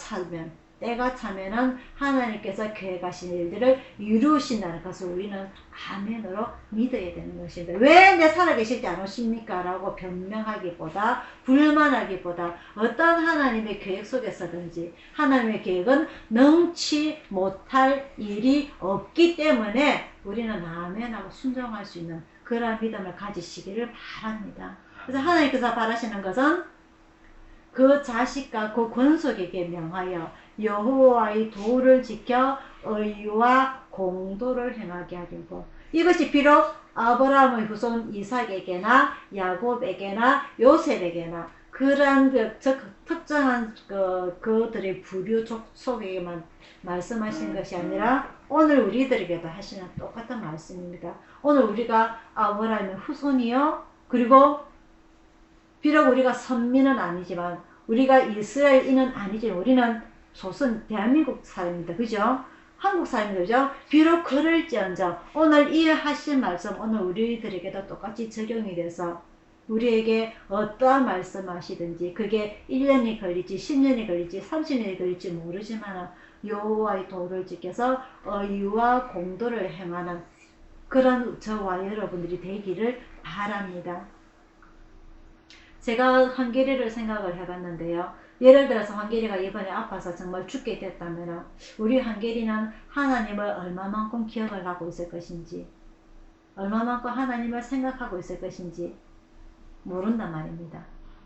차면은 하나님께서 계획하신 일들을 이루신다는 것을 우리는 아멘으로 믿어야 되는 것입니다. 왜 내 살아계실 때 안 오십니까? 라고 변명하기보다 불만하기보다 어떤 하나님의 계획 속에서든지 하나님의 계획은 능치 못할 일이 없기 때문에 우리는 아멘하고 순종할 수 있는 그러한 믿음을 가지시기를 바랍니다. 그래서 하나님께서 바라시는 것은 그 자식과 그 권속에게 명하여 여호와의 도를 지켜 의와 공도를 행하게 하려고. 이것이 비록 아브라함의 후손 이삭에게나 야곱에게나 요셉에게나 그러한 특정한 그들의 부류 족속에게만 말씀하신 것이 아니라 오늘 우리들에게도 하시는 똑같은 말씀입니다. 오늘 우리가 아브라함의 후손이요 그리고 비록 우리가 선민은 아니지만 우리가 이스라엘인은 아니지만 우리는 소선 대한민국 사람입니다. 그죠? 한국 사람입니다. 그죠? 비록 그럴지언정 오늘 이 하신 말씀 오늘 우리들에게도 똑같이 적용이 돼서 우리에게 어떠한 말씀하시든지 그게 1년이 걸릴지 10년이 걸릴지 30년이 걸릴지 모르지만 여호와의 도를 지켜서 의와 공도를 행하는 그런 저와 여러분들이 되기를 바랍니다. 제가 황계리를 생각을 해봤는데요. 예를 들어서 황계리가 이번에 아파서 정말 죽게 됐다면 우리 황계리는 하나님을 얼마만큼 기억을 하고 있을 것인지 얼마만큼 하나님을 생각하고 있을 것인지 모른단 말입니다.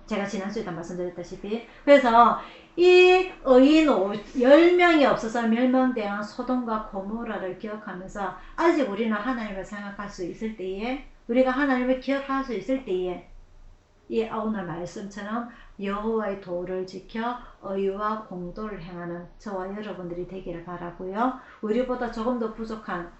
제가 지난주에도 말씀드렸다시피 그래서 이 의인 10명이 없어서 멸망된 소돔과 고모라를 기억하면서 아직 우리는 하나님을 생각할 수 있을 때에 우리가 하나님을 기억할 수 있을 때에 이 오늘 말씀처럼 여호와의 도를 지켜 의와 공도를 행하는 저와 여러분들이 되기를 바라고요. 우리보다 조금 더 부족한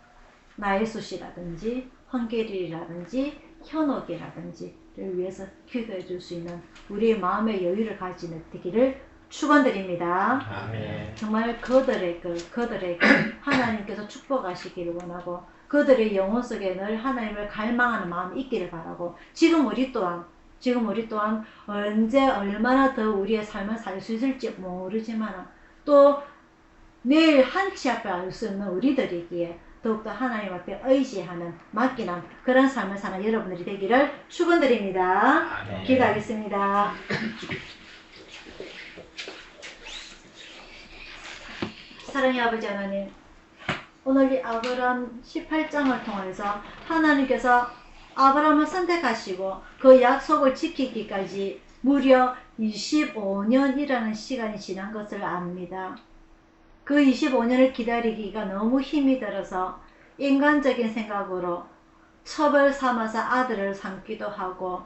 나혜수씨라든지 황계리라든지 현옥이라든지를 위해서 기도해 줄 수 있는 우리의 마음의 여유를 가지는 되기를 축원드립니다. 아멘. 정말 그들에게 하나님께서 축복하시기를 원하고 그들의 영혼 속에 늘 하나님을 갈망하는 마음이 있기를 바라고 지금 우리 또한 언제 얼마나 더 우리의 삶을 살 수 있을지 모르지만 또 내일 한치 앞에 알 수 없는 우리들이기에 더욱더 하나님 앞에 의지하는 맡기는 그런 삶을 사는 여러분들이 되기를 축원드립니다. 기도하겠습니다. 사랑의 아버지 하나님, 오늘 이 아브라함 18장을 통해서 하나님께서 아브라함을 선택하시고 그 약속을 지키기까지 무려 25년이라는 시간이 지난 것을 압니다. 그 25년을 기다리기가 너무 힘이 들어서 인간적인 생각으로 첩을 삼아서 아들을 삼기도 하고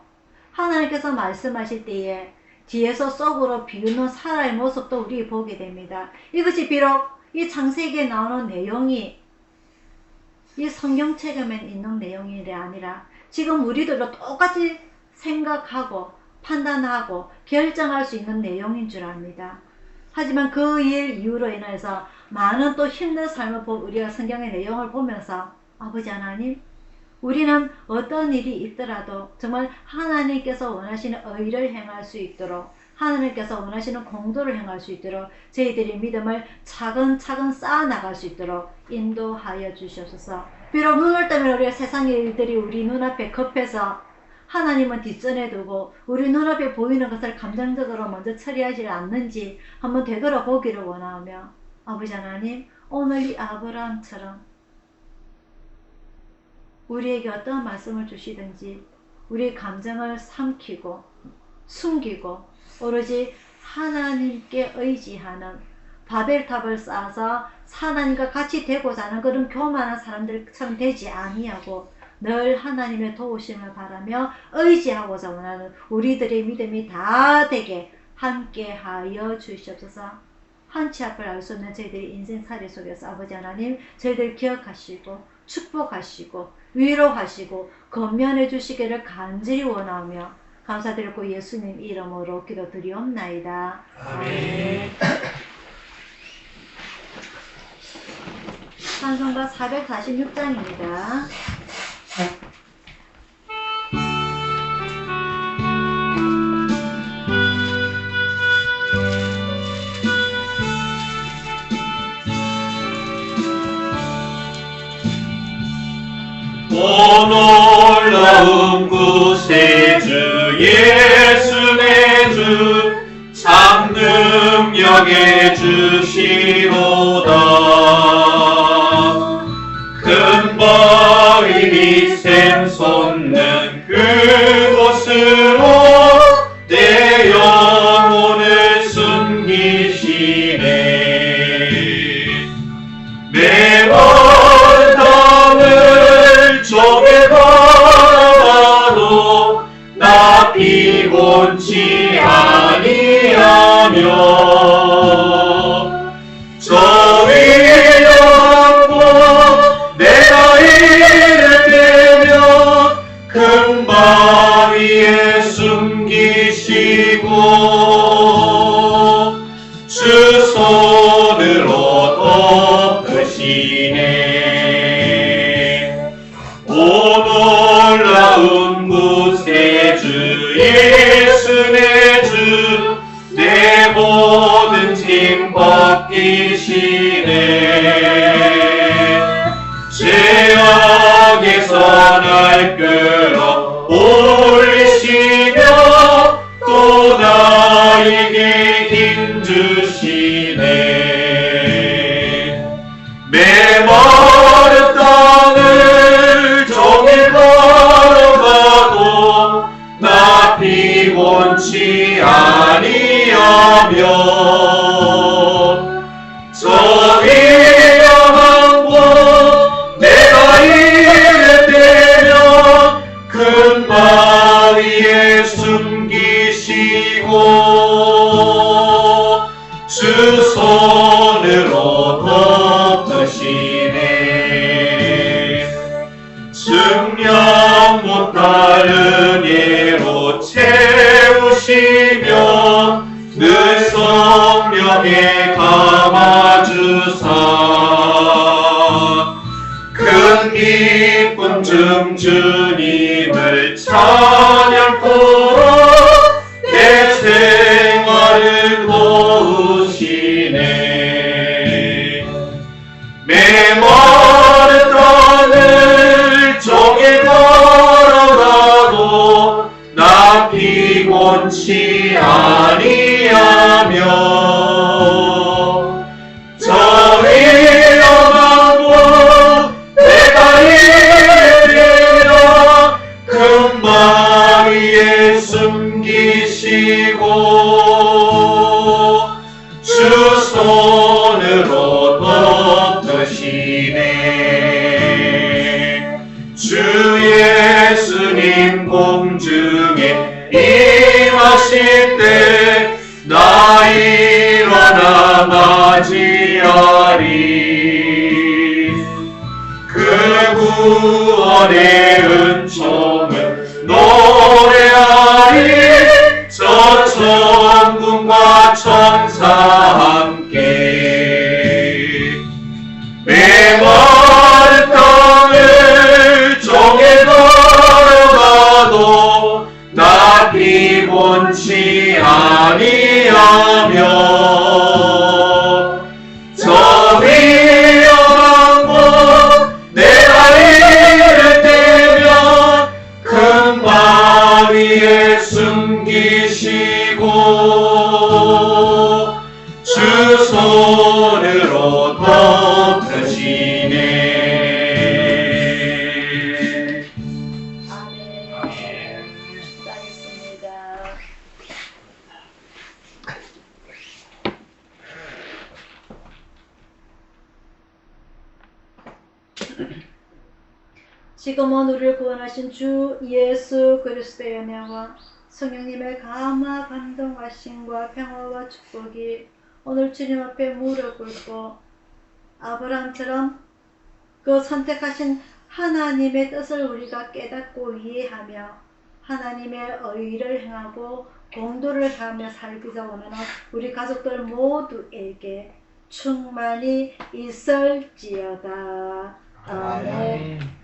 하나님께서 말씀하실 때에 뒤에서 속으로 비우는 사람의 모습도 우리 보게 됩니다. 이것이 비록 이 창세기에 나오는 내용이 이 성경책에만 있는 내용이 아니라 지금 우리들도 똑같이 생각하고 판단하고 결정할 수 있는 내용인 줄 압니다. 하지만 그 일 이후로 인해서 많은 또 힘든 삶을 우리가 성경의 내용을 보면서 아버지 하나님, 우리는 어떤 일이 있더라도 정말 하나님께서 원하시는 의를 행할 수 있도록, 하나님께서 원하시는 공도를 행할 수 있도록 저희들이 믿음을 차근차근 쌓아나갈 수 있도록 인도하여 주시옵소서. 비록 눈을 뜨면 우리가 세상의 일들이 우리 눈앞에 급해서 하나님은 뒷전에 두고 우리 눈앞에 보이는 것을 감정적으로 먼저 처리하지 않는지 한번 되돌아보기를 원하며, 아버지 하나님, 오늘 이 아브라함처럼 우리에게 어떤 말씀을 주시든지 우리의 감정을 삼키고 숨기고 오로지 하나님께 의지하는, 바벨탑을 쌓아서 하나님과 같이 되고자 하는 그런 교만한 사람들처럼 되지 아니하고 늘 하나님의 도우심을 바라며 의지하고자 원하는 우리들의 믿음이 다 되게 함께하여 주시옵소서. 한치 앞을 알 수 없는 저희들의 인생살이 속에서 아버지 하나님, 저희들 기억하시고 축복하시고 위로하시고 건면해 주시기를 간절히 원하며 감사드리고 예수님 이름으로 기도드리옵나이다. 아멘. 찬송가 446장입니다. 오 놀라운 구세주 예수 내 주 참 능력의 주시로다. 큰 벌이 샘솟는 그곳으로 내 영혼을 숨기시네. 내 마음을 종일 걸어가도 나 피곤치 아니하며 저 위험고 내가 이를 때며 큰 바위에 숨기시고 주 손으로 덮으시네. 오 놀라운 구세주 예수 내 주 내 모든 짐 벗기시네. 죄악에서 날 끌어 올리시며 또 나에게 힘 주시네. 메마른 땅을 종일 걸어가도 나 피곤치 아니하며 저 위험한 곳 내가 이를 때며 큰 바위에 숨기시고 주 손으로 덮으시네. 측량 못할 은혜로 채우시며 늘 성령에 감아주사 큰 기쁨 중 주님을 찬양토록 내 생활을 도우시네. 메마른 땅을 종일 걸어가도 나 피곤치 아니하며 저 위험한 곳 내가 이르며 큰 바위에 숨기시고 주 손으로 덮으시네. 주 예수님 공중에 임하실 때 나 일어나 맞이하리. 그 구원의 은총을 노래하리. 저 천군과 천사 함께 메마른 땅을 종에 걸어가도 나 피곤치 아니하며 저 위험한 곳 내가 이를 때면 큰 바위에 숨기시고 주 손으로 덮으시네. 아멘. 기도하겠습니다. 지금은 우리를 구원하신 주 예수 그리스도의 은혜와 성령님의 감화 감동하심과 평화와 축복이 오늘 주님 앞에 무릎 꿇고 아브라함처럼 그 선택하신 하나님의 뜻을 우리가 깨닫고 이해하며 하나님의 의를 행하고 공도를 하며 살기를 원하는 우리 가족들 모두에게 충만히 있을지어다. 아멘.